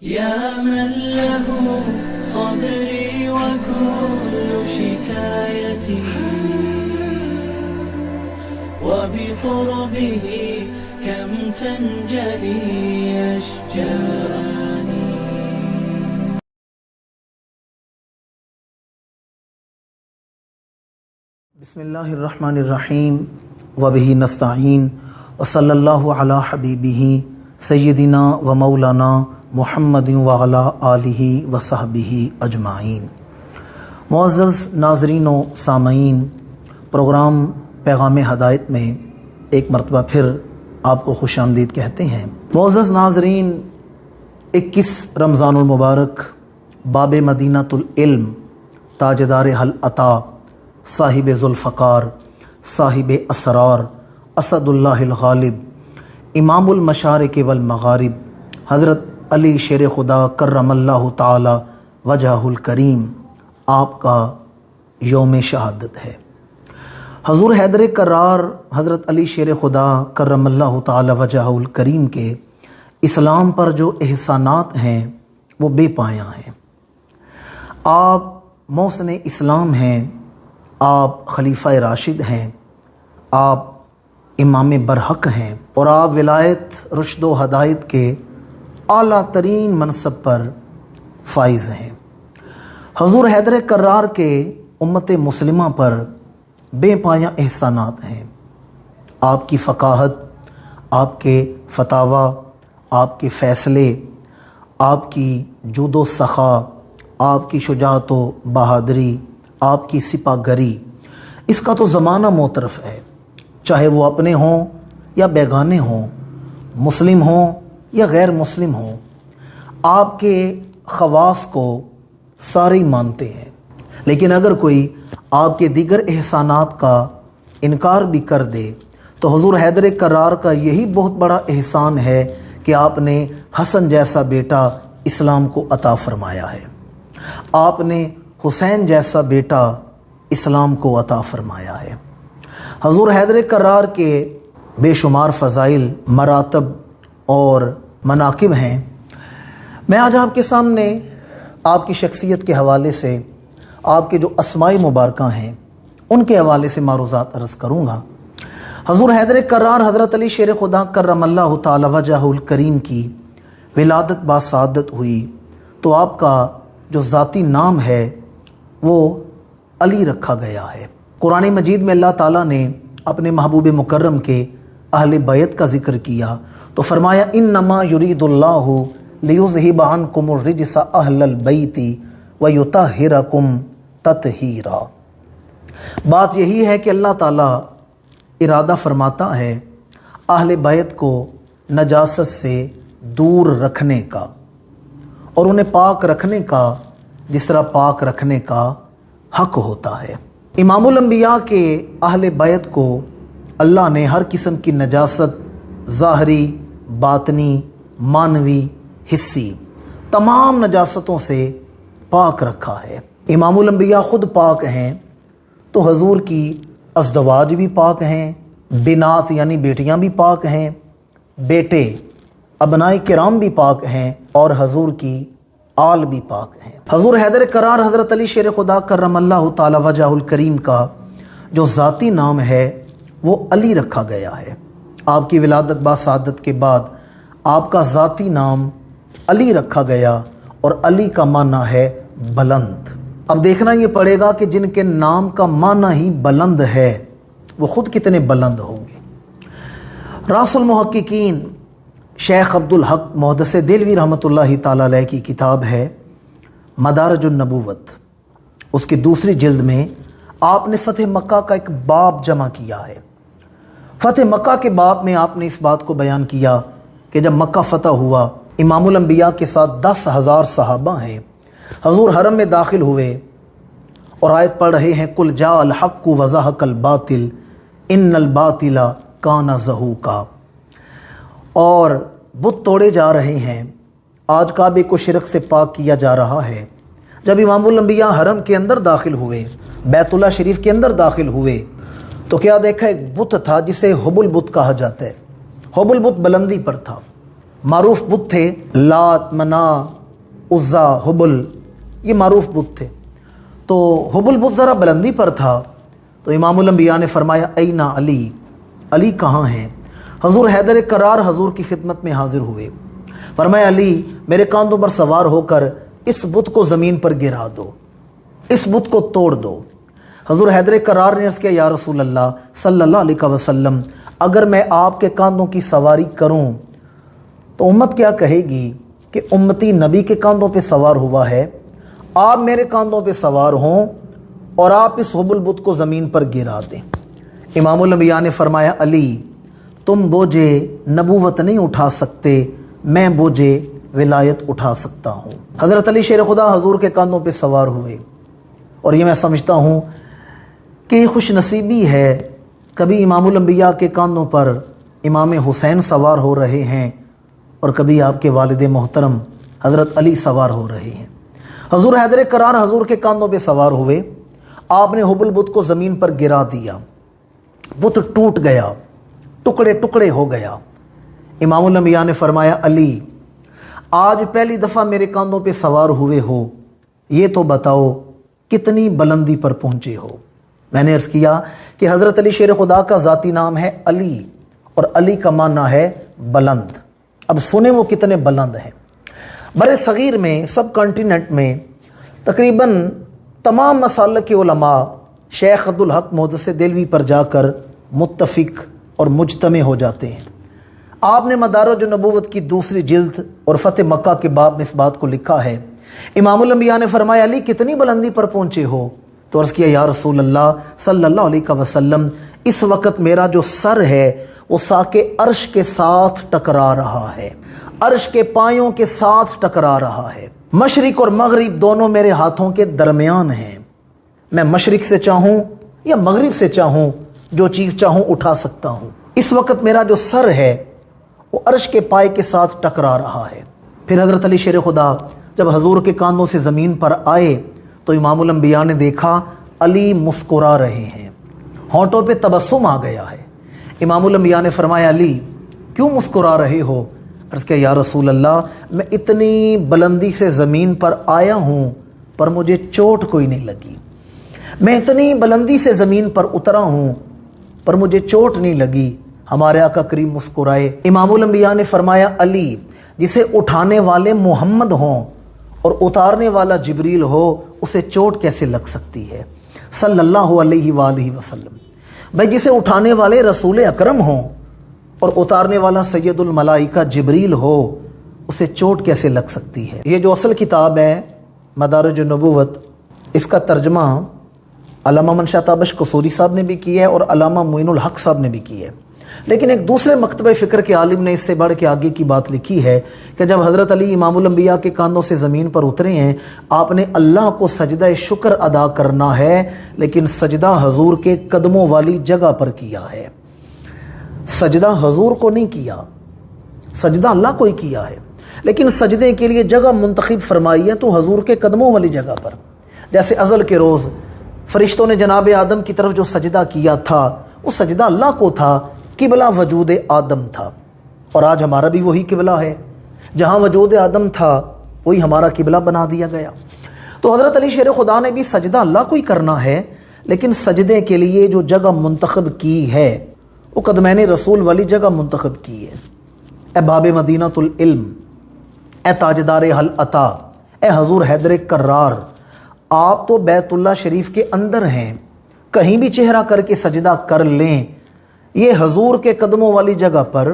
يا من له صبري وكل شكايتي وبقربه كم تنجلي أشجاني. بسم اللہ الرحمن الرحیم وبہ نستعین وصلی اللہ علی حبیبہ سیدنا و مولانا محمد وعلی آلہ وصحبہ اجمعین. معزز ناظرین و سامعین، پروگرام پیغام ہدایت میں ایک مرتبہ پھر آپ کو خوش آمدید کہتے ہیں. معزز ناظرین، 21 رمضان المبارک باب مدینۃ العلم، تاجدار حل عطا، صاحب ذوالفقار، صاحب اسرار، اسد اللہ الغالب، امام المشارق والمغارب، حضرت علی شیر خدا کرم اللہ تعالی وجہہ الکریم، آپ کا یوم شہادت ہے. حضور حیدر کرار حضرت علی شیر خدا کرم اللہ تعالی وجہہ الکریم کے اسلام پر جو احسانات ہیں وہ بے پایاں ہیں. آپ محسن اسلام ہیں، آپ خلیفہ راشد ہیں، آپ امام برحق ہیں، اور آپ ولایت رشد و ہدایت کے اعلیٰ ترین منصب پر فائز ہیں. حضور حیدر کرار کے امت مسلمہ پر بے پایاں احسانات ہیں. آپ کی فقاہت، آپ کے فتاوی، آپ کے فیصلے، آپ کی جود و سخا، آپ کی شجاعت و بہادری، آپ کی سپہ گری، اس کا تو زمانہ معترف ہے. چاہے وہ اپنے ہوں یا بیگانے ہوں، مسلم ہوں یا غیر مسلم ہوں، آپ کے خواص کو سارے مانتے ہیں. لیکن اگر کوئی آپ کے دیگر احسانات کا انکار بھی کر دے تو حضور حیدر کرار کا یہی بہت بڑا احسان ہے کہ آپ نے حسن جیسا بیٹا اسلام کو عطا فرمایا ہے، آپ نے حسین جیسا بیٹا اسلام کو عطا فرمایا ہے. حضور حیدر کرار کے بے شمار فضائل، مراتب اور مناقب ہیں. میں آج آپ کے سامنے آپ کی شخصیت کے حوالے سے، آپ کے جو اسماء مبارکہ ہیں ان کے حوالے سے معروضات عرض کروں گا. حضور حیدر کرار حضرت علی شیر خدا کرم اللہ تعالی وجہہ الکریم کی ولادت باسعادت ہوئی تو آپ کا جو ذاتی نام ہے وہ علی رکھا گیا ہے. قرآن مجید میں اللہ تعالیٰ نے اپنے محبوب مکرم کے اہل بیت کا ذکر کیا تو فرمایا انما یرید اللہ لیذہب عنکم الرجس اہل البیت ویطہرکم تطہیرا. بات یہی ہے کہ اللہ تعالیٰ ارادہ فرماتا ہے اہل بیت کو نجاست سے دور رکھنے کا اور انہیں پاک رکھنے کا جس طرح پاک رکھنے کا حق ہوتا ہے. امام الانبیاء کے اہل بیت کو اللہ نے ہر قسم کی نجاست، ظاہری، باطنی، معنوی، حسی، تمام نجاستوں سے پاک رکھا ہے. امام الانبیاء خود پاک ہیں تو حضور کی ازدواج بھی پاک ہیں، بنات یعنی بیٹیاں بھی پاک ہیں، بیٹے ابنائے کرام بھی پاک ہیں، اور حضور کی آل بھی پاک ہیں. حضور حیدر کرار حضرت علی شیر خدا کرم اللہ تعالی وجہہ الکریم کا جو ذاتی نام ہے وہ علی رکھا گیا ہے. آپ کی ولادت باسعادت کے بعد آپ کا ذاتی نام علی رکھا گیا، اور علی کا معنی ہے بلند. اب دیکھنا یہ پڑے گا کہ جن کے نام کا معنی ہی بلند ہے وہ خود کتنے بلند ہوں گے. راس المحققین شیخ عبدالحق محدث دہلوی رحمۃ اللہ تعالی علیہ کی کتاب ہے مدارج النبوت. اس کی دوسری جلد میں آپ نے فتح مکہ کا ایک باب جمع کیا ہے. فتح مکہ کے باب میں آپ نے اس بات کو بیان کیا کہ جب مکہ فتح ہوا، امام الانبیاء کے ساتھ 10,000 صحابہ ہیں، حضور حرم میں داخل ہوئے اور آیت پڑھ رہے ہیں قل جاء الحق وزہق الباطل ان الباطل کان زہوقا، اور بت توڑے جا رہے ہیں. آج کعبے کو شرک سے پاک کیا جا رہا ہے. جب امام الانبیاء حرم کے اندر داخل ہوئے، بیت اللہ شریف کے اندر داخل ہوئے، تو کیا دیکھا؟ ایک بت تھا جسے حبل بت کہا جاتا ہے. حبل بت بلندی پر تھا، معروف بت تھے، لات، منا، عزا، حبل، یہ معروف بت تھے۔ تو حبل بت ذرا بلندی پر تھا، تو امام الانبیاء نے فرمایا این علی، علی کہاں ہیں؟ حضور حیدر کرار حضور کی خدمت میں حاضر ہوئے، فرمایا علی میرے کاندھوں پر سوار ہو کر اس بت کو زمین پر گرا دو، اس بت کو توڑ دو۔ حضور حیدر کرار نے عرض کیا یا رسول اللہ صلی اللہ علیہ وسلم، اگر میں آپ کے کاندھوں کی سواری کروں تو امت کیا کہے گی کہ امتی نبی کے کاندھوں پہ سوار ہوا ہے، آپ میرے کاندھوں پہ سوار ہوں اور آپ اس حبل بت کو زمین پر گرا دیں۔ امام الانبیاء نے فرمایا علی تم بوجھے نبوت نہیں اٹھا سکتے، میں بوجھے ولایت اٹھا سکتا ہوں۔ حضرت علی شیر خدا حضور کے کاندھوں پہ سوار ہوئے، اور یہ میں سمجھتا ہوں کہ یہ خوش نصیبی ہے، کبھی امام الانبیاء کے کاندھوں پر امام حسین سوار ہو رہے ہیں اور کبھی آپ کے والد محترم حضرت علی سوار ہو رہے ہیں۔ حضور حیدر کرار حضور کے کاندھوں پہ سوار ہوئے، آپ نے حبل بت کو زمین پر گرا دیا، بت ٹوٹ گیا، ٹکڑے ٹکڑے ہو گیا۔ امام الانبیاء نے فرمایا علی آج پہلی دفعہ میرے کاندھوں پہ سوار ہوئے ہو، یہ تو بتاؤ کتنی بلندی پر پہنچے ہو؟ میں نے عرض کیا کہ حضرت علی شیر خدا کا ذاتی نام ہے علی، اور علی کا معنی ہے بلند۔ اب سنیں وہ کتنے بلند ہیں۔ برِ صغیر میں، سب کانٹیننٹ میں تقریباً تمام مسالک کے علماء شیخ عبدالحق محدث دہلوی پر جا کر متفق اور مجتمع ہو جاتے ہیں۔ آپ نے مدارج النبوت کی دوسری جلد اور فتح مکہ کے باب میں اس بات کو لکھا ہے۔ امام الانبیاء نے فرمایا علی کتنی بلندی پر پہنچے ہو؟ تو عرض کیا یا رسول اللہ صلی اللہ علیہ وسلم اس وقت میرا جو سر ہے وہ ساق عرش کے ساتھ ٹکرا رہا ہے، عرش کے پایوں کے ساتھ ٹکرا رہا ہے۔ مشرق اور مغرب دونوں میرے ہاتھوں کے درمیان ہیں، میں مشرق سے چاہوں یا مغرب سے چاہوں جو چیز چاہوں اٹھا سکتا ہوں۔ اس وقت میرا جو سر ہے وہ عرش کے پائے کے ساتھ ٹکرا رہا ہے۔ پھر حضرت علی شیر خدا جب حضور کے کاندھوں سے زمین پر آئے تو امام الانبیاء نے دیکھا علی مسکرا رہے ہیں، ہونٹوں پہ تبسم آ گیا ہے۔ امام الانبیاء نے فرمایا علی کیوں مسکرا رہے ہو؟ عرض کیا یا رسول اللہ میں اتنی بلندی سے زمین پر آیا ہوں پر مجھے چوٹ کوئی نہیں لگی، میں اتنی بلندی سے زمین پر اترا ہوں پر مجھے چوٹ نہیں لگی۔ ہمارے آقا کریم مسکرائے۔ امام الانبیاء نے فرمایا علی جسے اٹھانے والے محمد ہوں اور اتارنے والا جبریل ہو اسے چوٹ کیسے لگ سکتی ہے؟ صلی اللہ علیہ وآلہ وسلم۔ بھائی جسے اٹھانے والے رسول اکرم ہوں اور اتارنے والا سید الملائکہ جبریل ہو اسے چوٹ کیسے لگ سکتی ہے؟ یہ جو اصل کتاب ہے مدارج النبوت، اس کا ترجمہ علامہ منشا تابش قصوری صاحب نے بھی کی ہے اور علامہ معین الحق صاحب نے بھی کی ہے، لیکن ایک دوسرے مکتبہ فکر کے عالم نے اس سے بڑھ کے آگے کی بات لکھی ہے کہ جب حضرت علی امام الانبیاء کے کاندھوں سے زمین پر اترے ہیں آپ نے اللہ کو سجدہ شکر ادا کرنا ہے، لیکن سجدہ حضور کے قدموں والی جگہ پر کیا ہے، سجدہ حضور کو نہیں کیا، سجدہ اللہ کو ہی کیا ہے، لیکن سجدے کے لیے جگہ منتخب فرمائی ہے تو حضور کے قدموں والی جگہ پر۔ جیسے ازل کے روز فرشتوں نے جناب آدم کی طرف جو سجدہ کیا تھا وہ سجدہ اللہ کو تھا، قبلہ وجود آدم تھا، اور آج ہمارا بھی وہی قبلہ ہے، جہاں وجود آدم تھا وہی ہمارا قبلہ بنا دیا گیا۔ تو حضرت علی شیر خدا نے بھی سجدہ اللہ کو ہی کرنا ہے، لیکن سجدے کے لیے جو جگہ منتخب کی ہے وہ قدمین رسول والی جگہ منتخب کی ہے۔ اے باب مدینہ العلم، اے تاجدار حل عطا، اے حضور حیدر کرار، آپ تو بیت اللہ شریف کے اندر ہیں، کہیں بھی چہرہ کر کے سجدہ کر لیں، یہ حضور کے قدموں والی جگہ پر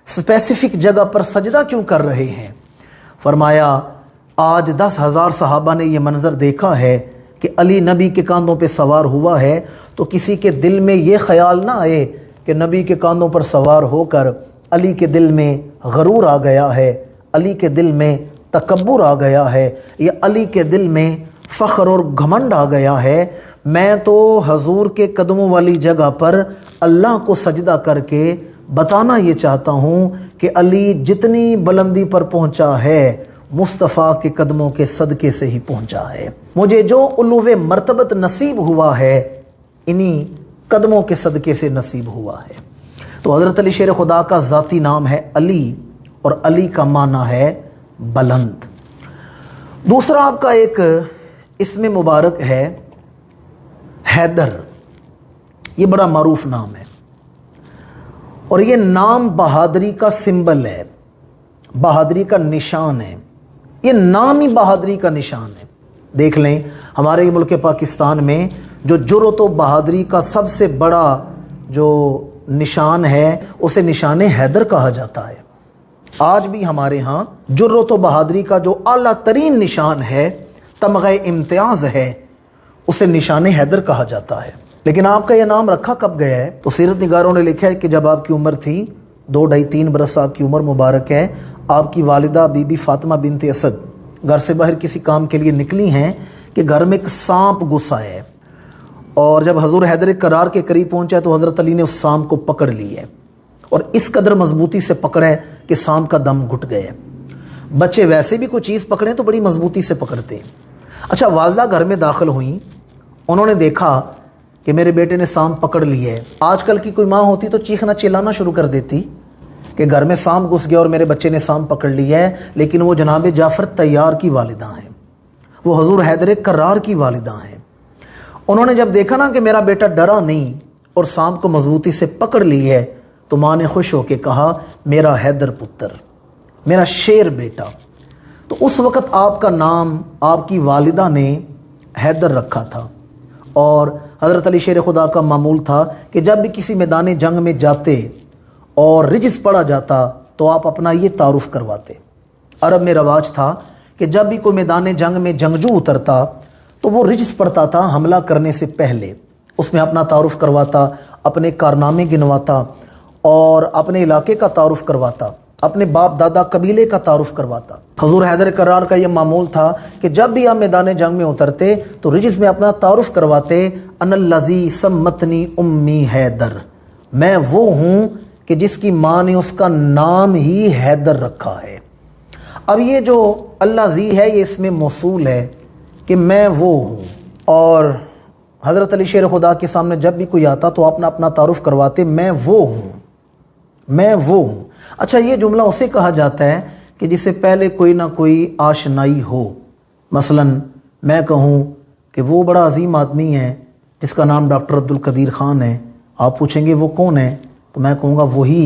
اسپیسیفک جگہ پر سجدہ کیوں کر رہے ہیں؟ فرمایا آج 10,000 صحابہ نے یہ منظر دیکھا ہے کہ علی نبی کے کاندھوں پہ سوار ہوا ہے، تو کسی کے دل میں یہ خیال نہ آئے کہ نبی کے کاندھوں پر سوار ہو کر علی کے دل میں غرور آ گیا ہے، علی کے دل میں تکبر آ گیا ہے، یا علی کے دل میں فخر اور گھمنڈ آ گیا ہے۔ میں تو حضور کے قدموں والی جگہ پر اللہ کو سجدہ کر کے بتانا یہ چاہتا ہوں کہ علی جتنی بلندی پر پہنچا ہے مصطفیٰ کے قدموں کے صدقے سے ہی پہنچا ہے، مجھے جو علو مرتبت نصیب ہوا ہے انہی قدموں کے صدقے سے نصیب ہوا ہے۔ تو حضرت علی شیر خدا کا ذاتی نام ہے علی، اور علی کا معنی ہے بلند۔ دوسرا آپ کا ایک اسم مبارک ہے حیدر، یہ بڑا معروف نام ہے اور یہ نام بہادری کا سمبل ہے، بہادری کا نشان ہے، یہ نام ہی بہادری کا نشان ہے۔ دیکھ لیں ہمارے ملک پاکستان میں جو جرأت و بہادری کا سب سے بڑا جو نشان ہے اسے نشان حیدر کہا جاتا ہے۔ آج بھی ہمارے ہاں جرأت و بہادری کا جو اعلیٰ ترین نشان ہے، تمغہ امتیاز ہے، اسے نشان حیدر کہا جاتا ہے۔ لیکن آپ کا یہ نام رکھا کب گیا ہے؟ تو سیرت نگاروں نے لکھا ہے کہ جب آپ کی عمر تھی 2 ڈھائی 3 برس آپ کی عمر مبارک ہے، آپ کی والدہ بی بی فاطمہ بنت اسد گھر سے باہر کسی کام کے لیے نکلی ہیں کہ گھر میں ایک سانپ گھسا ہے، اور جب حضور حیدر کرار کے قریب پہنچا تو حضرت علی نے اس سانپ کو پکڑ لی ہے، اور اس قدر مضبوطی سے پکڑا ہے کہ سانپ کا دم گھٹ گئے۔ بچے ویسے بھی کوئی چیز پکڑیں تو بڑی مضبوطی سے پکڑتے ہیں۔ اچھا، والدہ گھر میں داخل ہوئیں، انہوں نے دیکھا کہ میرے بیٹے نے سانپ پکڑ لی ہے۔ آج کل کی کوئی ماں ہوتی تو چیخنا چلانا شروع کر دیتی کہ گھر میں سانپ گھس گیا اور میرے بچے نے سانپ پکڑ لیا ہے، لیکن وہ جناب جعفر طیار کی والدہ ہیں، وہ حضور حیدر کرار کی والدہ ہیں۔ انہوں نے جب دیکھا نا کہ میرا بیٹا ڈرا نہیں اور سانپ کو مضبوطی سے پکڑ لی ہے تو ماں نے خوش ہو کے کہا میرا حیدر پتر، میرا شیر بیٹا۔ تو اس وقت آپ کا نام آپ کی والدہ نے حیدر رکھا تھا، اور حضرت علی شیر خدا کا معمول تھا کہ جب بھی کسی میدان جنگ میں جاتے اور رجز پڑا جاتا تو آپ اپنا یہ تعارف کرواتے۔ عرب میں رواج تھا کہ جب بھی کوئی میدان جنگ میں جنگجو اترتا تو وہ رجز پڑتا تھا حملہ کرنے سے پہلے، اس میں اپنا تعارف کرواتا، اپنے کارنامے گنواتا اور اپنے علاقے کا تعارف کرواتا، اپنے باپ دادا قبیلے کا تعارف کرواتا۔ حضور حیدر کرار کا یہ معمول تھا کہ جب بھی آپ میدان جنگ میں اترتے تو رجز میں اپنا تعارف کرواتے، ان الذی سمتنی امی حیدر، میں وہ ہوں کہ جس کی ماں نے اس کا نام ہی حیدر رکھا ہے۔ اب یہ جو اللہ ذی ہے یہ اس میں موصول ہے کہ میں وہ ہوں، اور حضرت علی شیر خدا کے سامنے جب بھی کوئی آتا تو اپنا تعارف کرواتے، میں وہ ہوں، میں وہ ہوں۔ اچھا، یہ جملہ اسے کہا جاتا ہے کہ جس سے پہلے کوئی نہ کوئی آشنائی ہو۔ مثلا میں کہوں کہ وہ بڑا عظیم آدمی ہے جس کا نام ڈاکٹر عبدالقدیر خان ہے، آپ پوچھیں گے وہ کون ہے تو میں کہوں گا وہی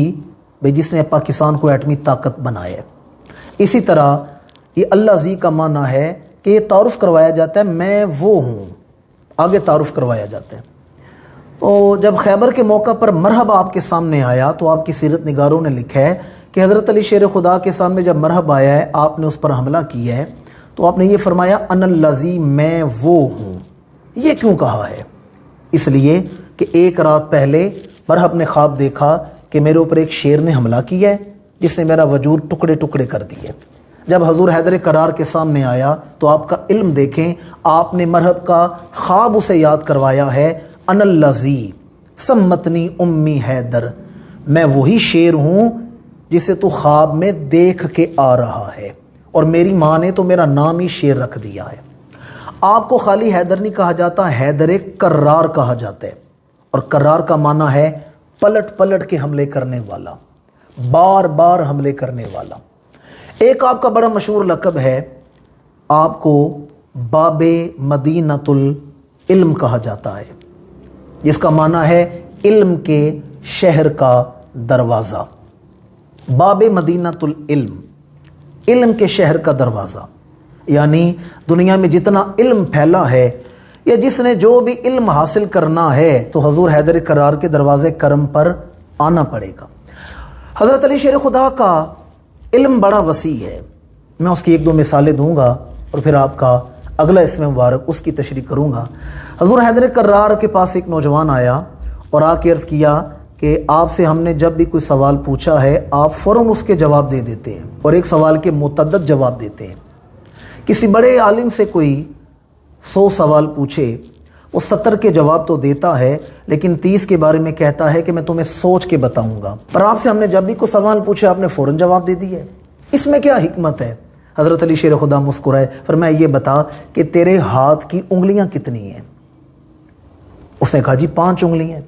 بھئی جس نے پاکستان کو ایٹمی طاقت بنایا ہے۔ اسی طرح یہ اللہ ذی کا معنی ہے کہ یہ تعارف کروایا جاتا ہے میں وہ ہوں، آگے تعارف کروایا جاتا ہے۔ تو جب خیبر کے موقع پر مرحبا آپ کے سامنے آیا تو آپ کی سیرت نگاروں نے لکھا ہے کہ حضرت علی شیر خدا کے سامنے جب مرحبا آیا ہے آپ نے اس پر حملہ کیا ہے تو آپ نے یہ فرمایا ان الذی، میں وہ ہوں۔ یہ کیوں کہا ہے؟ اس لیے کہ ایک رات پہلے مرحب نے خواب دیکھا کہ میرے اوپر ایک شیر نے حملہ کیا ہے جس نے میرا وجود ٹکڑے ٹکڑے کر دیے۔ جب حضور حیدر کرار کے سامنے آیا تو آپ کا علم دیکھیں، آپ نے مرحب کا خواب اسے یاد کروایا ہے، ان الذی سمتنی امی حیدر، میں وہی شیر ہوں جسے تو خواب میں دیکھ کے آ رہا ہے، اور میری ماں نے تو میرا نام ہی شیر رکھ دیا ہے۔ آپ کو خالی حیدر نہیں کہا جاتا، حیدر کرار کہا جاتا ہے، اور کرار کا معنی ہے پلٹ پلٹ کے حملے کرنے والا، بار بار حملے کرنے والا۔ ایک آپ کا بڑا مشہور لقب ہے، آپ کو باب مدینۃ العلم کہا جاتا ہے، جس کا معنی ہے علم کے شہر کا دروازہ۔ باب مدینۃ العلم، علم کے شہر کا دروازہ، یعنی دنیا میں جتنا علم پھیلا ہے یا جس نے جو بھی علم حاصل کرنا ہے تو حضور حیدر کرار کے دروازے کرم پر آنا پڑے گا۔ حضرت علی شیر خدا کا علم بڑا وسیع ہے، میں اس کی 1-2 مثالیں دوں گا اور پھر آپ کا اگلا اسم مبارک اس کی تشریح کروں گا۔ حضور حیدر کرار کے پاس ایک نوجوان آیا اور آ کے عرض کیا کہ آپ سے ہم نے جب بھی کوئی سوال پوچھا ہے آپ فوراً اس کے جواب دے دیتے ہیں، اور ایک سوال کے متعدد جواب دیتے ہیں۔ کسی بڑے عالم سے کوئی 100 سوال پوچھے وہ 70 کے جواب تو دیتا ہے لیکن 30 کے بارے میں کہتا ہے کہ میں تمہیں سوچ کے بتاؤں گا، پر آپ سے ہم نے جب بھی کوئی سوال پوچھے آپ نے فوراً جواب دے دیا ہے، اس میں کیا حکمت ہے؟ حضرت علی شیر خدا مسکرائے، فرمایا یہ بتا کہ تیرے ہاتھ کی انگلیاں کتنی ہیں؟ اس نے کہا جی 5 انگلیاں۔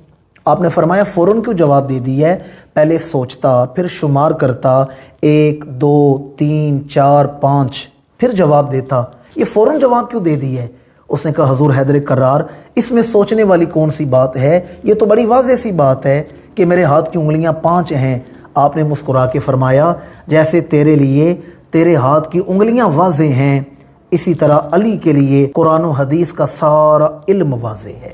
آپ نے فرمایا فوراً کیوں جواب دے دیا ہے، پہلے سوچتا، پھر شمار کرتا، 1 2 3 4 5، پھر جواب دیتا، یہ فوراً جواب کیوں دے دی ہے؟ اس نے کہا حضور حیدر کرار، اس میں سوچنے والی کون سی بات ہے، یہ تو بڑی واضح سی بات ہے کہ میرے ہاتھ کی انگلیاں 5 ہیں۔ آپ نے مسکرا کے فرمایا جیسے تیرے لیے تیرے ہاتھ کی انگلیاں واضح ہیں، اسی طرح علی کے لیے قرآن و حدیث کا سارا علم واضح ہے۔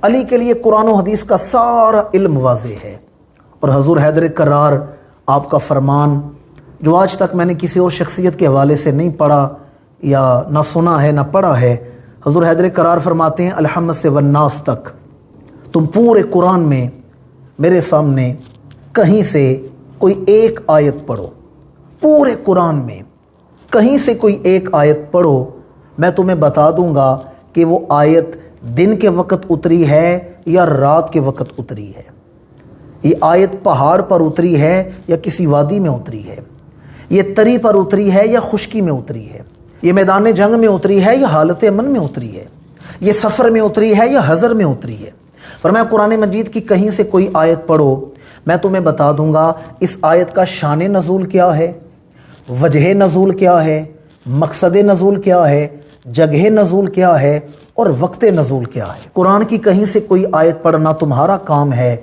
علی کے لیے قرآن و حدیث کا سارا علم واضح ہے۔ اور حضور حیدر کرار آپ کا فرمان جو آج تک میں نے کسی اور شخصیت کے حوالے سے نہیں پڑھا یا نہ سنا ہے نہ پڑھا ہے، حضور حیدر کرار فرماتے ہیں الحمد سے والناس تک تم پورے قرآن میں میرے سامنے کہیں سے کوئی ایک آیت پڑھو، پورے قرآن میں کہیں سے کوئی ایک آیت پڑھو، میں تمہیں بتا دوں گا کہ وہ آیت دن کے وقت اتری ہے یا رات کے وقت اتری ہے، یہ آیت پہاڑ پر اتری ہے یا کسی وادی میں اتری ہے، یہ تری پر اتری ہے یا خشکی میں اتری ہے، یہ میدان جنگ میں اتری ہے یا حالت امن میں اتری ہے، یہ سفر میں اتری ہے یا حضر میں اتری ہے۔ فرمایا قرآن مجید کی کہیں سے کوئی آیت پڑھو، میں تمہیں بتا دوں گا اس آیت کا شان نزول کیا ہے، وجہ نزول کیا ہے، مقصد نزول کیا ہے، جگہ نزول کیا ہے اور وقت نزول کیا ہے۔ قرآن کی کہیں سے کوئی آیت پڑھنا تمہارا کام ہے،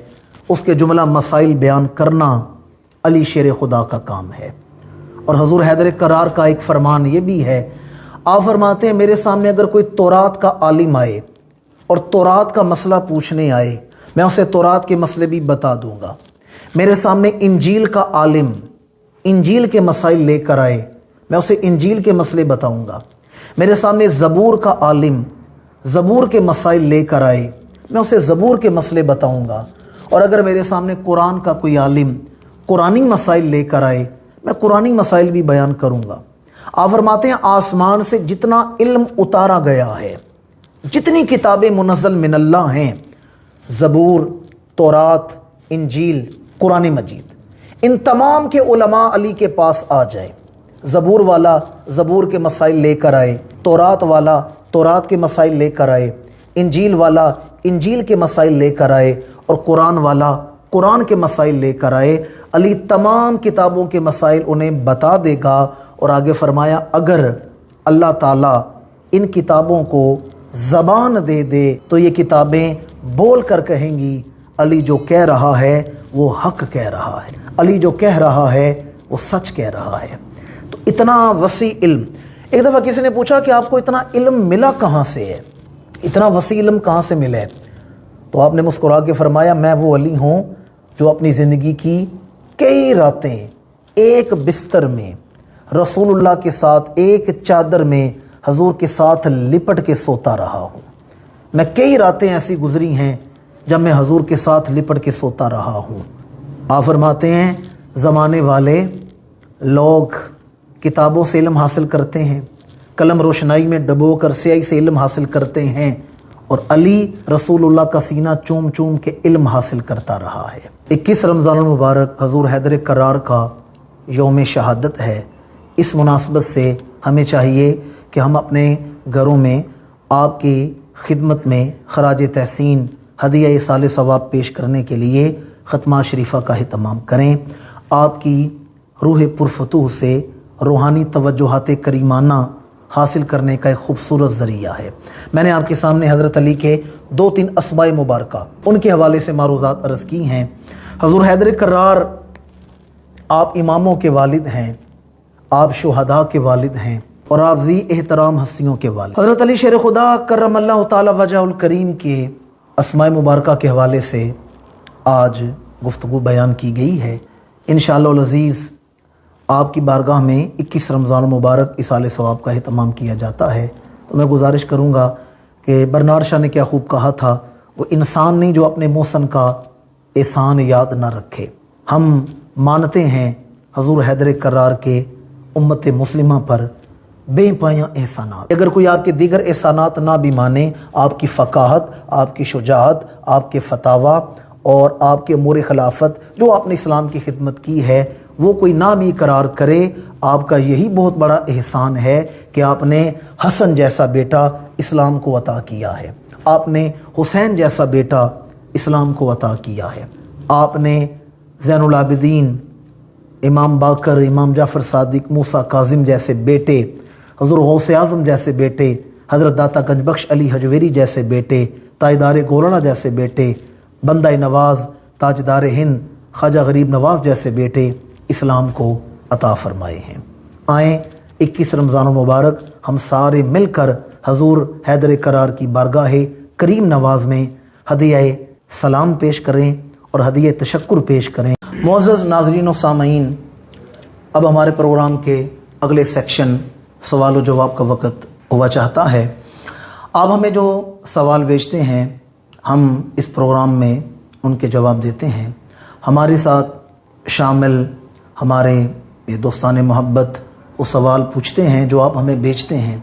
اس کے جملہ مسائل بیان کرنا علی شیر خدا کا کام ہے۔ اور حضور حیدر کرار کا ایک فرمان یہ بھی ہے، آپ فرماتے ہیں میرے سامنے اگر کوئی تورات کا عالم آئے اور تورات کا مسئلہ پوچھنے آئے، میں اسے تورات کے مسئلے بھی بتا دوں گا۔ میرے سامنے انجیل کا عالم انجیل کے مسائل لے کر آئے، میں اسے انجیل کے مسئلے بتاؤں گا۔ میرے سامنے زبور کا عالم زبور کے مسائل لے کر آئے، میں اسے زبور کے مسئلے بتاؤں گا۔ اور اگر میرے سامنے قرآن کا کوئی عالم قرآنی مسائل لے کر آئے، میں قرآنی مسائل بھی بیان کروں گا۔ آپ فرماتے ہیں آسمان سے جتنا علم اتارا گیا ہے، جتنی کتابیں منزل من اللہ ہیں، زبور، تورات، انجیل، قرآن مجید، ان تمام کے علماء علی کے پاس آ جائیں۔ زبور والا زبور کے مسائل لے کر آئے، تورات والا تورات کے مسائل لے کر آئے، انجیل والا انجیل کے مسائل لے کر آئے، اور قرآن والا قرآن کے مسائل لے کر آئے، علی تمام کتابوں کے مسائل انہیں بتا دے گا۔ اور آگے فرمایا اگر اللہ تعالیٰ ان کتابوں کو زبان دے دے تو یہ کتابیں بول کر کہیں گی علی جو کہہ رہا ہے وہ حق کہہ رہا ہے، علی جو کہہ رہا ہے وہ سچ کہہ رہا ہے۔ تو اتنا وسیع علم۔ ایک دفعہ کسی نے پوچھا کہ آپ کو اتنا علم ملا کہاں سے ہے، اتنا وسیع علم کہاں سے ملا ہے؟ تو آپ نے مسکرا کے فرمایا میں وہ علی ہوں جو اپنی زندگی کی کئی راتیں ایک بستر میں رسول اللہ کے ساتھ ایک چادر میں حضور کے ساتھ لپٹ کے سوتا رہا ہوں۔ میں کئی راتیں ایسی گزری ہیں جب میں حضور کے ساتھ لپٹ کے سوتا رہا ہوں۔ آپ فرماتے ہیں زمانے والے لوگ کتابوں سے علم حاصل کرتے ہیں، قلم روشنائی میں ڈبو کر سیاہی سے علم حاصل کرتے ہیں، اور علی رسول اللہ کا سینہ چوم چوم کے علم حاصل کرتا رہا ہے۔ 21 رمضان المبارک حضور حیدر کرار کا یوم شہادت ہے۔ اس مناسبت سے ہمیں چاہیے کہ ہم اپنے گھروں میں آپ کی خدمت میں خراج تحسین ہدیہ ایصال ثواب پیش کرنے کے لیے ختمہ شریفہ کا اہتمام کریں۔ آپ کی روح پرفتوح سے روحانی توجہات کریمانہ حاصل کرنے کا ایک خوبصورت ذریعہ ہے۔ میں نے آپ کے سامنے حضرت علی کے 2-3 اسماء مبارکہ ان کے حوالے سے معروضات عرض کی ہیں۔ حضور حیدر کرار آپ اماموں کے والد ہیں، آپ شہداء کے والد ہیں، اور آپ ذی احترام ہستیوں کے والد۔ حضرت علی شیر خدا کرم اللہ تعالی وجہ الکریم کے اسماء مبارکہ کے حوالے سے آج گفتگو بیان کی گئی ہے۔ انشاءاللہ العزیز آپ کی بارگاہ میں 21 رمضان مبارک ایصال ثواب کا اہتمام کیا جاتا ہے، تو میں گزارش کروں گا کہ برنارد شاہ نے کیا خوب کہا تھا، وہ انسان نہیں جو اپنے محسن کا احسان یاد نہ رکھے۔ ہم مانتے ہیں حضور حیدر کرار کے امت مسلمہ پر بے پایاں احسانات، اگر کوئی آپ کے دیگر احسانات نہ بھی مانے، آپ کی فقاہت، آپ کی شجاعت، آپ کے فتاوی اور آپ کے امور خلافت جو آپ نے اسلام کی خدمت کی ہے وہ کوئی نہ بھی قرار کرے، آپ کا یہی بہت بڑا احسان ہے کہ آپ نے حسن جیسا بیٹا اسلام کو عطا کیا ہے، آپ نے حسین جیسا بیٹا اسلام کو عطا کیا ہے۔ آپ نے زین العابدین، امام باقر، امام جعفر صادق، موسیٰ کاظم جیسے بیٹے، حضور غوث اعظم جیسے بیٹے، حضرت داتا گنج بخش علی حجویری جیسے بیٹے، تاجدار گولڑا جیسے بیٹے، بندہ نواز تاجدار ہند خواجہ غریب نواز جیسے بیٹے اسلام کو عطا فرمائے ہیں۔ آئیں 21 رمضان المبارک ہم سارے مل کر حضور حیدر کرار کی بارگاہ کریم نواز میں ہدیہ سلام پیش کریں اور ہدیہ تشکر پیش کریں۔ معزز ناظرین و سامعین، اب ہمارے پروگرام کے اگلے سیکشن سوال و جواب کا وقت ہوا چاہتا ہے۔ آپ ہمیں جو سوال بھیجتے ہیں ہم اس پروگرام میں ان کے جواب دیتے ہیں۔ ہمارے ساتھ شامل ہمارے یہ دوستان محبت وہ سوال پوچھتے ہیں جو آپ ہمیں بھیجتے ہیں،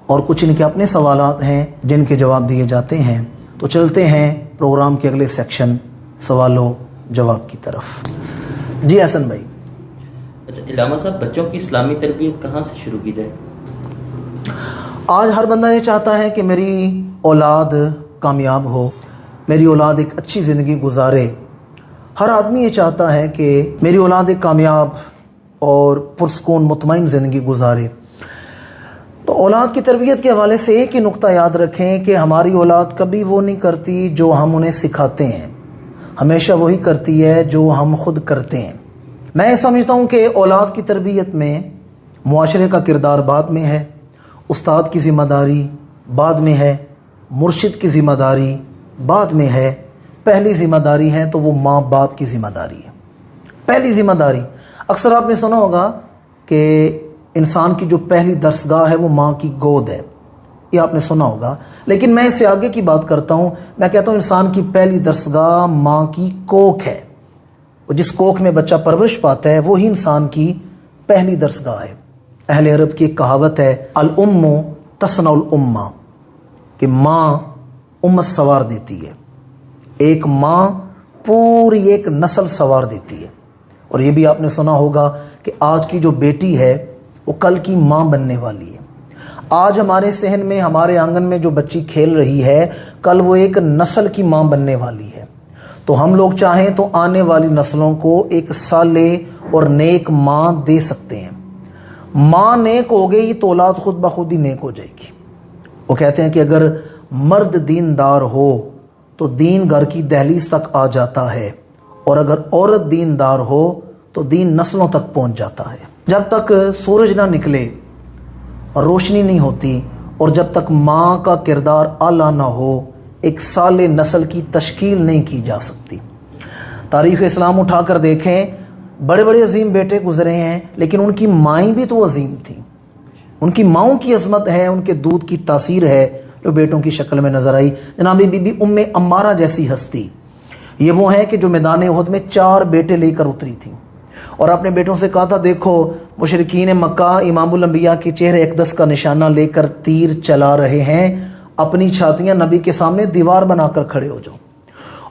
اور کچھ ان کے اپنے سوالات ہیں جن کے جواب دیے جاتے ہیں۔ تو چلتے ہیں پروگرام کے اگلے سیکشن سوال و جواب کی طرف۔ جی حسن بھائی۔ اچھا علامہ صاحب، بچوں کی اسلامی تربیت کہاں سے شروع کی جائے؟ آج ہر بندہ یہ چاہتا ہے کہ میری اولاد کامیاب ہو، میری اولاد ایک اچھی زندگی گزارے۔ ہر آدمی یہ چاہتا ہے کہ میری اولاد ایک کامیاب اور پرسکون مطمئن زندگی گزارے۔ تو اولاد کی تربیت کے حوالے سے ایک ہی نقطہ یاد رکھیں کہ ہماری اولاد کبھی وہ نہیں کرتی جو ہم انہیں سکھاتے ہیں، ہمیشہ وہی کرتی ہے جو ہم خود کرتے ہیں۔ میں سمجھتا ہوں کہ اولاد کی تربیت میں معاشرے کا کردار بعد میں ہے، استاد کی ذمہ داری بعد میں ہے، مرشد کی ذمہ داری بعد میں ہے۔ پہلی ذمہ داری ہے تو وہ ماں باپ کی ذمہ داری ہے۔ پہلی ذمہ داری، اکثر آپ نے سنا ہوگا کہ انسان کی جو پہلی درسگاہ ہے وہ ماں کی گود ہے، یہ آپ نے سنا ہوگا، لیکن میں اس سے آگے کی بات کرتا ہوں۔ میں کہتا ہوں انسان کی پہلی درسگاہ ماں کی کوکھ ہے۔ جس کوکھ میں بچہ پرورش پاتا ہے وہی انسان کی پہلی درسگاہ ہے۔ اہل عرب کی ایک کہاوت ہے، الام تصنع الامہ، کہ ماں امت سوار دیتی ہے، ایک ماں پوری ایک نسل سوار دیتی ہے۔ اور یہ بھی آپ نے سنا ہوگا کہ آج کی جو بیٹی ہے وہ کل کی ماں بننے والی ہے۔ آج ہمارے صحن میں، ہمارے آنگن میں جو بچی کھیل رہی ہے، کل وہ ایک نسل کی ماں بننے والی ہے۔ تو ہم لوگ چاہیں تو آنے والی نسلوں کو ایک صالح اور نیک ماں دے سکتے ہیں۔ ماں نیک ہو گئی تو اولاد خود بخود ہی نیک ہو جائے گی۔ وہ کہتے ہیں کہ اگر مرد دیندار ہو تو دین گھر کی دہلیز تک آ جاتا ہے، اور اگر عورت دیندار ہو تو دین نسلوں تک پہنچ جاتا ہے۔ جب تک سورج نہ نکلے اور روشنی نہیں ہوتی، اور جب تک ماں کا کردار اعلیٰ نہ ہو، ایک صالح نسل کی تشکیل نہیں کی جا سکتی۔ تاریخ اسلام اٹھا کر دیکھیں، بڑے بڑے عظیم بیٹے گزرے ہیں، لیکن ان کی مائیں بھی تو عظیم تھیں۔ ان کی ماؤں کی عظمت ہے، ان کے دودھ کی تاثیر ہے جو بیٹوں کی شکل میں نظر آئی۔ جناب بی بی ام عمارہ جیسی ہستی، یہ وہ ہے کہ جو میدان احد میں 4 بیٹے لے کر اتری تھیں، اور اپنے بیٹوں سے کہا تھا، دیکھو مشرکین مکہ امام الانبیاء کے چہرے اقدس کا نشانہ لے کر تیر چلا رہے ہیں، اپنی چھاتیاں نبی کے سامنے دیوار بنا کر کھڑے ہو جاؤ،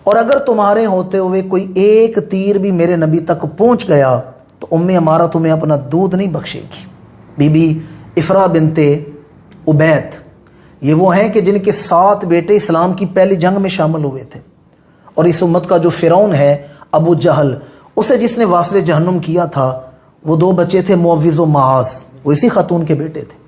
اور اگر تمہارے ہوتے ہوئے کوئی ایک تیر بھی میرے نبی تک پہنچ گیا تو ام عمارہ تمہیں اپنا دودھ نہیں بخشے گی۔ بی بی افرا بنت عبید، یہ وہ ہیں کہ جن کے 7 بیٹے اسلام کی پہلی جنگ میں شامل ہوئے تھے، اور اس امت کا جو فرعون ہے ابو جہل، اسے جس نے واصل جہنم کیا تھا، وہ 2 بچے تھے معوذ و معاذ، وہ اسی خاتون کے بیٹے تھے۔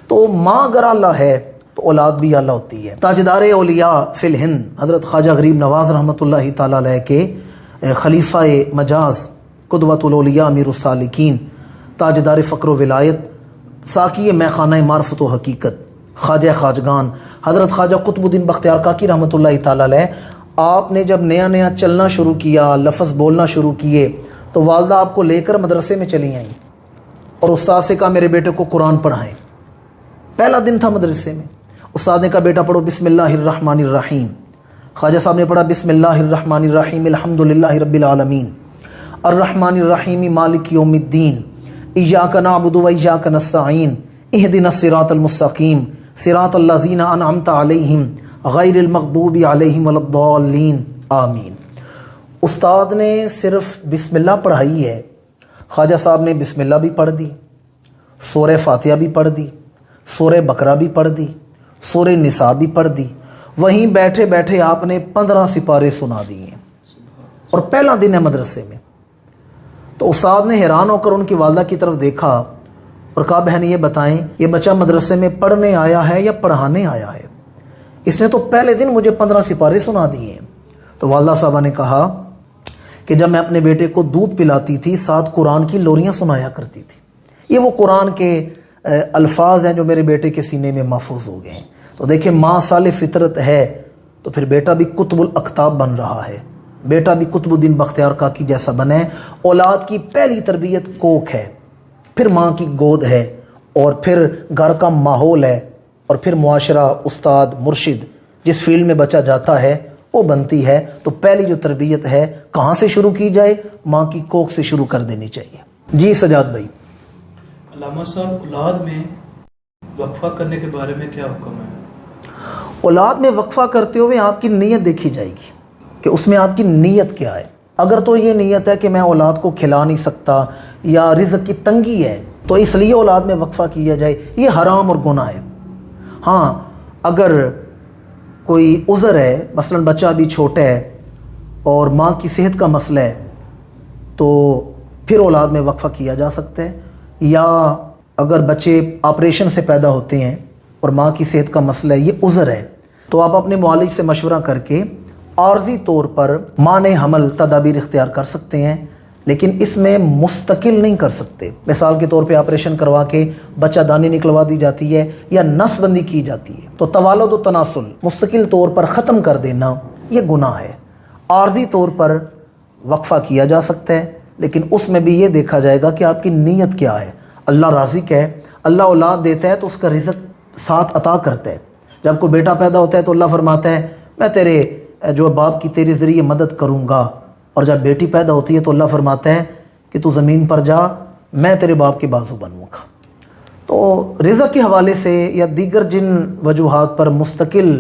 تو ماں اگر اللہ ہے تو اولاد بھی اللہ ہوتی ہے۔ تاجدار اولیاء فی الہند حضرت خواجہ غریب نواز رحمۃ اللہ تعالیٰ علیہ کے خلیفہ مجاز، قدوۃ الاولیاء امیر السالکین، تاجدار فقر و ولایت، ساقی میخانہ معرفت و حقیقت، خواجہ خواجگان حضرت خواجہ قطب الدین بختیار کاکی رحمۃ اللہ تعالیٰ علیہ، آپ نے جب نیا نیا چلنا شروع کیا، لفظ بولنا شروع کیے، تو والدہ آپ کو لے کر مدرسے میں چلی آئیں اور استاد سے کہا میرے بیٹے کو قرآن پڑھائیں۔ پہلا دن تھا مدرسے میں، استاد نے کہا بیٹا پڑھو بسم اللہ الرحمن الرحیم۔ خواجہ صاحب نے پڑھا بسم اللہ الرحمن الرحیم الحمدللہ رب العالمین الرحمن الرحیم مالک یوم الدین ایاک نعبد و ایاک نستعین اہدنا الصراط المستقیم صراط الذین انعمت علیہم غیر المغضوب علیہم ولا الضالین آمین۔ استاد نے صرف بسم اللہ پڑھائی ہے، خواجہ صاحب نے بسم اللہ بھی پڑھ دی، سورہ فاتحہ بھی پڑھ دی، سورہ بقرہ بھی پڑھ دی، سورہ نساء بھی پڑھ دی، وہیں بیٹھے بیٹھے آپ نے 15 سپارے سنا دیے اور پہلا دن ہے مدرسے میں۔ تو استاد نے حیران ہو کر ان کی والدہ کی طرف دیکھا اور کہا بہن یہ بتائیں یہ بچہ مدرسے میں پڑھنے آیا ہے یا پڑھانے آیا ہے؟ اس نے تو پہلے دن مجھے 15 سپارے سنا دیے ہیں۔ تو والدہ صاحبہ نے کہا کہ جب میں اپنے بیٹے کو دودھ پلاتی تھی ساتھ قرآن کی لوریاں سنایا کرتی تھی۔ یہ وہ قرآن کے الفاظ ہیں جو میرے بیٹے کے سینے میں محفوظ ہو گئے ہیں۔ تو دیکھیں ماں صالح فطرت ہے تو پھر بیٹا بھی قطب الاقطاب بن رہا ہے، بیٹا بھی قطب الدین بختیار کاکی جیسا بنے۔ اولاد کی پہلی تربیت کوکھ ہے، پھر ماں کی گود ہے، اور پھر گھر کا ماحول ہے، اور پھر معاشرہ، استاد، مرشد، جس فیلڈ میں بچہ جاتا ہے وہ بنتی ہے۔ تو پہلی جو تربیت ہے کہاں سے شروع کی جائے؟ ماں کی کوکھ سے شروع کر دینی چاہیے۔ جی سجاد بھائی۔ علامہ صاحب اولاد میں وقفہ کرنے کے بارے میں کیا حکم ہے؟ اولاد میں وقفہ کرتے ہوئے آپ کی نیت دیکھی جائے گی کہ اس میں آپ کی نیت کیا ہے۔ اگر تو یہ نیت ہے کہ میں اولاد کو کھلا نہیں سکتا یا رزق کی تنگی ہے تو اس لیے اولاد میں وقفہ کیا جائے، یہ حرام اور گناہ ہے۔ ہاں اگر کوئی عذر ہے، مثلا بچہ ابھی چھوٹا ہے اور ماں کی صحت کا مسئلہ ہے تو پھر اولاد میں وقفہ کیا جا سکتا ہے، یا اگر بچے آپریشن سے پیدا ہوتے ہیں اور ماں کی صحت کا مسئلہ ہے، یہ عذر ہے، تو آپ اپنے معالج سے مشورہ کر کے عارضی طور پر مانع حمل تدابیر اختیار کر سکتے ہیں، لیکن اس میں مستقل نہیں کر سکتے۔ مثال کے طور پہ آپریشن کروا کے بچہ دانی نکلوا دی جاتی ہے یا نس بندی کی جاتی ہے، تو توالد و تناسل مستقل طور پر ختم کر دینا یہ گناہ ہے۔ عارضی طور پر وقفہ کیا جا سکتا ہے، لیکن اس میں بھی یہ دیکھا جائے گا کہ آپ کی نیت کیا ہے۔ اللہ رازق ہے، اللہ اولاد دیتا ہے تو اس کا رزق ساتھ عطا کرتا ہے۔ جب کوئی بیٹا پیدا ہوتا ہے تو اللہ فرماتا ہے میں تیرے جو باپ کی تیرے ذریعے مدد کروں گا، اور جب بیٹی پیدا ہوتی ہے تو اللہ فرماتا ہے کہ تو زمین پر جا، میں تیرے باپ کے بازو بنوں گا۔ تو رزق کے حوالے سے یا دیگر جن وجوہات پر مستقل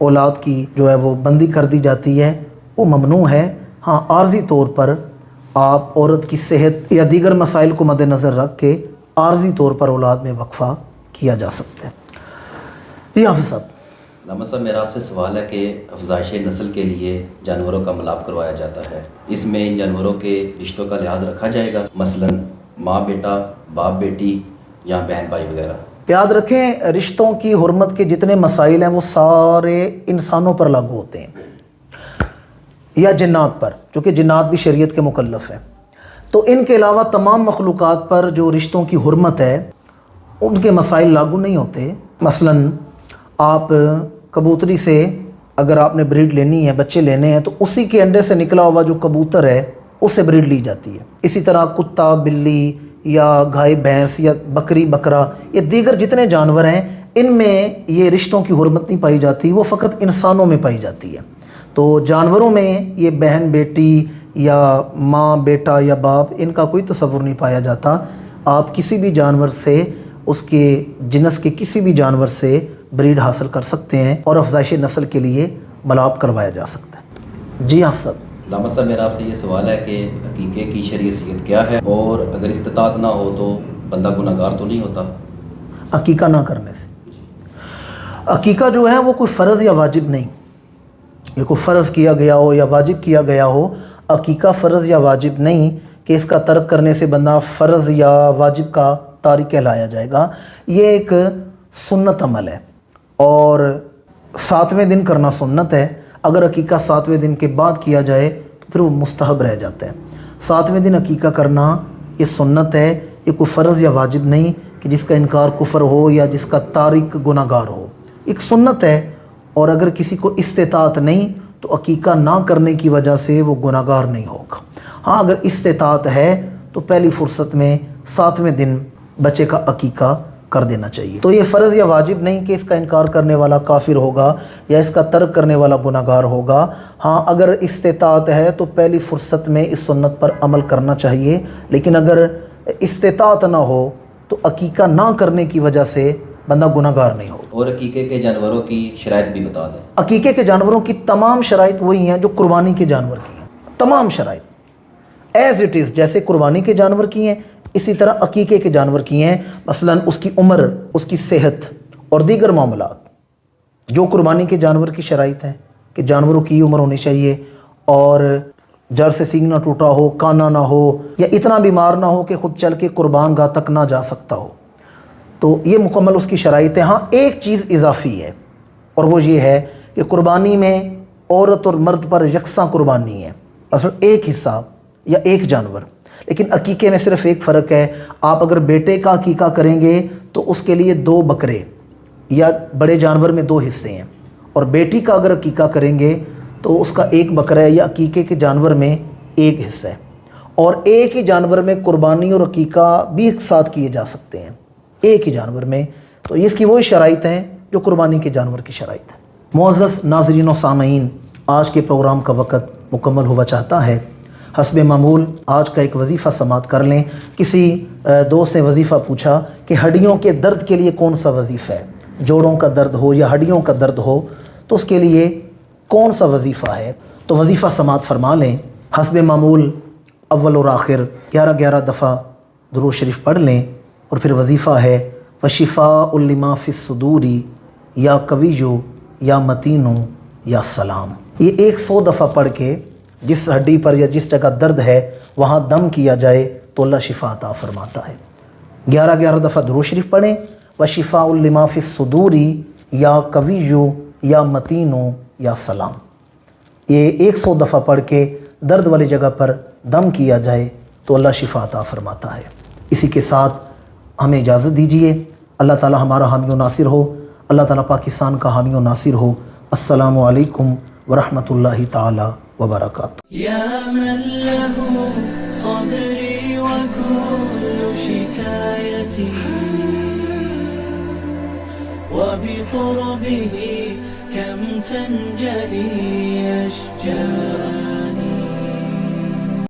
اولاد کی جو ہے وہ بندی کر دی جاتی ہے وہ ممنوع ہے۔ ہاں عارضی طور پر آپ عورت کی صحت یا دیگر مسائل کو مد نظر رکھ کے عارضی طور پر اولاد میں وقفہ کیا جا سکتا ہے۔ جی حافظ صاحب۔ علامہ صاحب میرا آپ سے سوال ہے کہ افزائش نسل کے لیے جانوروں کا ملاپ کروایا جاتا ہے، اس میں ان جانوروں کے رشتوں کا لحاظ رکھا جائے گا، مثلا ماں بیٹا، باپ بیٹی یا بہن بھائی وغیرہ؟ یاد رکھیں رشتوں کی حرمت کے جتنے مسائل ہیں وہ سارے انسانوں پر لاگو ہوتے ہیں یا جنات پر، چونکہ جنات بھی شریعت کے مکلف ہیں۔ تو ان کے علاوہ تمام مخلوقات پر جو رشتوں کی حرمت ہے ان کے مسائل لاگو نہیں ہوتے۔ مثلا آپ کبوتری سے اگر آپ نے بریڈ لینی ہے، بچے لینے ہیں، تو اسی کے انڈے سے نکلا ہوا جو کبوتر ہے اس سے بریڈ لی جاتی ہے۔ اسی طرح کتا، بلی یا گائے، بھینس یا بکری، بکرا، یہ دیگر جتنے جانور ہیں ان میں یہ رشتوں کی حرمت نہیں پائی جاتی، وہ فقط انسانوں میں پائی جاتی ہے۔ تو جانوروں میں یہ بہن بیٹی یا ماں بیٹا یا باپ ان کا کوئی تصور نہیں پایا جاتا۔ آپ کسی بھی جانور سے، اس کے جنس کے کسی بھی جانور سے بریڈ حاصل کر سکتے ہیں اور افزائش نسل کے لیے ملاپ کروایا جا سکتا ہے۔ جی آپ صاحب۔ علامہ صاحب میرا آپ سے یہ سوال ہے کہ عقیقے کی شرعی حیثیت کیا ہے، اور اگر استطاعت نہ ہو تو بندہ گناہ گار تو نہیں ہوتا؟ عقیقہ نہ کرنے سے، عقیقہ جو ہے وہ کوئی فرض یا واجب نہیں، یہ کوئی فرض کیا گیا ہو یا واجب کیا گیا ہو، عقیقہ فرض یا واجب نہیں کہ اس کا ترک کرنے سے بندہ فرض یا واجب کا تارک کہلایا جائے گا۔ یہ ایک سنت عمل ہے اور 7ویں دن کرنا سنت ہے۔ اگر عقیقہ 7ویں دن کے بعد کیا جائے تو پھر وہ مستحب رہ جاتا ہے۔ 7ویں دن عقیقہ کرنا یہ سنت ہے، یہ کوئی فرض یا واجب نہیں کہ جس کا انکار کفر ہو یا جس کا تارک گناہ گار ہو، ایک سنت ہے۔ اور اگر کسی کو استطاعت نہیں تو عقیقہ نہ کرنے کی وجہ سے وہ گناہ گار نہیں ہوگا۔ ہاں اگر استطاعت ہے تو پہلی فرصت میں 7ویں دن بچے کا عقیقہ کر دینا چاہیے۔ تو یہ فرض یا واجب نہیں کہ اس کا انکار کرنے والا کافر ہوگا یا اس کا ترک کرنے والا گناہ گار ہوگا۔ ہاں اگر استطاعت ہے تو پہلی فرصت میں اس سنت پر عمل کرنا چاہیے، لیکن اگر استطاعت نہ ہو تو عقیقہ نہ کرنے کی وجہ سے بندہ گناہ گار نہیں ہوگا۔ اور عقیقے کے جانوروں کی شرائط بھی بتا دیں۔ عقیقے کے جانوروں کی تمام شرائط وہی ہیں جو قربانی کے جانور کی ہیں، تمام شرائط ایز اٹ از، جیسے قربانی کے جانور کی ہیں اسی طرح عقیقے کے جانور کی ہیں۔ مثلا اس کی عمر، اس کی صحت اور دیگر معاملات۔ جو قربانی کے جانور کی شرائط ہیں کہ جانوروں کی عمر ہونی چاہیے اور جڑ سے سینگ نہ ٹوٹا ہو، کانا نہ ہو، یا اتنا بیمار نہ ہو کہ خود چل کے قربان گاہ تک نہ جا سکتا ہو، تو یہ مکمل اس کی شرائط ہے۔ ہاں ایک چیز اضافی ہے اور وہ یہ ہے کہ قربانی میں عورت اور مرد پر یکساں قربانی ہے، مثلا ایک حصہ یا ایک جانور، لیکن عقیقے میں صرف ایک فرق ہے۔ آپ اگر بیٹے کا عقیقہ کریں گے تو اس کے لیے 2 بکرے یا بڑے جانور میں 2 حصے ہیں، اور بیٹی کا اگر عقیقہ کریں گے تو اس کا 1 بکرا ہے یا عقیقے کے جانور میں 1 حصہ ہے، اور ایک ہی جانور میں قربانی اور عقیقہ بھی ایک ساتھ کیے جا سکتے ہیں، ایک ہی جانور میں۔ تو اس کی وہی شرائط ہیں جو قربانی کے جانور کی شرائط ہے۔ معزز ناظرین و سامعین، آج کے پروگرام کا وقت مکمل ہوا چاہتا ہے۔ حسب معمول آج کا ایک وظیفہ سماعت کر لیں۔ کسی دوست نے وظیفہ پوچھا کہ ہڈیوں کے درد کے لیے کون سا وظیفہ ہے، جوڑوں کا درد ہو یا ہڈیوں کا درد ہو تو اس کے لیے کون سا وظیفہ ہے؟ تو وظیفہ سماعت فرما لیں۔ حسب معمول اول اور آخر 11 دفعہ درود شریف پڑھ لیں، اور پھر وظیفہ ہے وشفاء لما فی الصدور یا قویو یا متینو یا سلام۔ یہ 100 دفعہ پڑھ کے جس ہڈی پر یا جس جگہ درد ہے وہاں دم کیا جائے تو اللہ شفا عطا فرماتا ہے۔ 11 دفعہ درود شریف پڑھیں، وشفاء لما فی الصدور یا قویو یا متینو یا سلام۔ یہ 100 دفعہ پڑھ کے درد والی جگہ پر دم کیا جائے تو اللہ شفا عطا فرماتا ہے۔ اسی کے ساتھ ہمیں اجازت دیجیے۔ اللہ تعالی ہمارا حامی و ناصر ہو، اللہ تعالی پاکستان کا حامی و ناصر ہو۔ السلام علیکم ورحمۃ اللہ تعالی وبرکاتہ۔ يا من له صبري وكل شكايتي وبقربه كم تنجلي أشجار